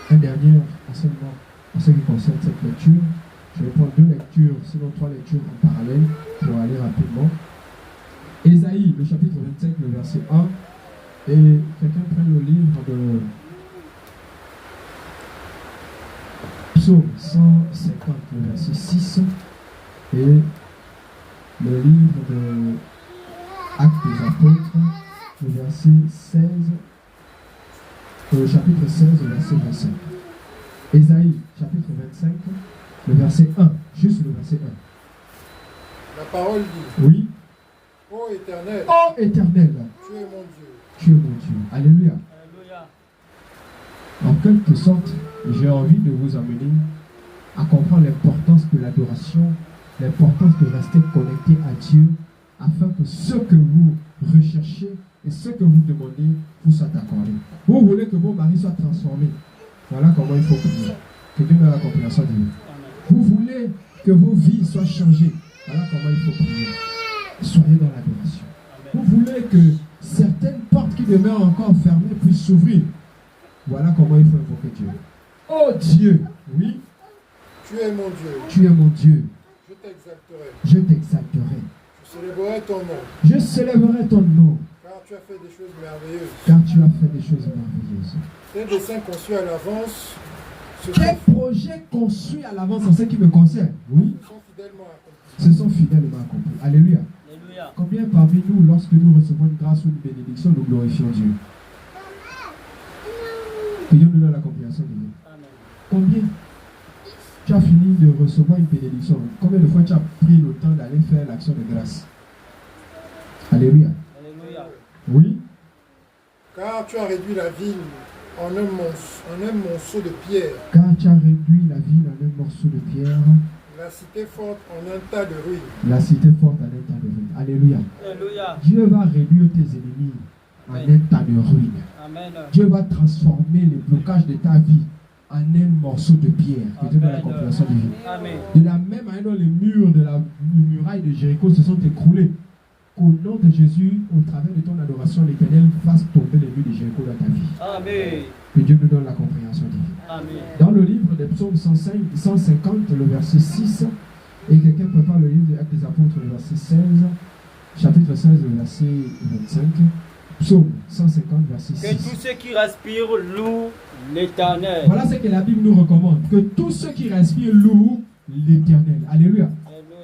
Un dernier enseignement en ce qui concerne cette lecture. Je vais prendre 2 lectures, sinon 3 lectures en parallèle pour aller rapidement. Ésaïe, le chapitre 25, le verset 1. Et quelqu'un prend le livre de Psaume 150, le verset 6. Et le livre de Actes des Apôtres, le verset 16. Le chapitre 16, le verset 25. Ésaïe, chapitre 25, le verset 1. Juste le verset 1. La parole dit. Oui. Ô Éternel. Ô Éternel. Tu es mon Dieu. Tu es mon Dieu. Alléluia. Alléluia. En quelque sorte, j'ai envie de vous amener à comprendre l'importance de l'adoration, l'importance de rester connecté à Dieu, afin que ce que vous recherchez et ce que vous demandez vous soit accordé. Vous voulez que vos maris soient transformés. Voilà comment il faut prier. Que Dieu donne la compréhension de vous. Vous voulez que vos vies soient changées. Voilà comment il faut prier. Soyez dans l'adoration. Vous voulez que certaines portes qui demeurent encore fermées puissent s'ouvrir. Voilà comment il faut invoquer Dieu. Oh Dieu, oui. Tu es mon Dieu. Tu es mon Dieu. Je t'exalterai. Je t'exalterai. Je célébrerai ton nom. Je célébrerai ton nom. Car tu as fait des choses merveilleuses. Car tu as fait des choses merveilleuses. Tes desseins conçus à l'avance Tes projets conçus à l'avance en ce qui me concerne, oui, sont fidèlement accomplis. se sont fidèlement accomplis. Alléluia. Alléluia. Combien parmi nous, lorsque nous recevons une grâce ou une bénédiction, nous glorifions Dieu? Que Dieu nous donne la compréhension de Dieu. Amen. Combien tu as fini de recevoir une bénédiction? Combien de fois tu as pris le temps d'aller faire l'action de grâce? Alléluia. Alléluia. Oui. Car tu as réduit la ville en un monceau de pierre. Car tu as réduit la ville en un morceau de pierre, La cité forte en un tas de ruines. la cité forte en un tas de ruines. Alléluia. Alléluia. Dieu va réduire tes ennemis en un tas de ruines. Amen. Dieu va transformer les blocages de ta vie en un morceau de pierre. Que Dieu donne la compréhension de vie. Amen. De la même manière dont les murs de la muraille de Jéricho se sont écroulés, qu'au nom de Jésus, au travers de ton adoration, l'Éternel fasse tomber les murs de Jéricho dans ta vie. Amen. Que Dieu nous donne la compréhension de vie. Amen. Dans le livre des psaumes 150, le verset 6, et quelqu'un prépare le livre des Actes des Apôtres, le verset 16, chapitre 16, le verset 25, psaume 150, verset 6. Que tous ceux qui respirent louent l'Éternel. Voilà ce que la Bible nous recommande. Que tous ceux qui respirent louent l'Éternel. Alléluia.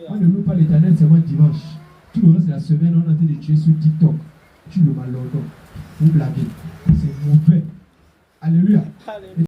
On ne loue pas l'Éternel seulement dimanche. Tout le reste de la semaine, on a été de tuer sur TikTok. Tu le malordonnes. Vous blaguez. C'est mauvais. Alléluia. Alléluia.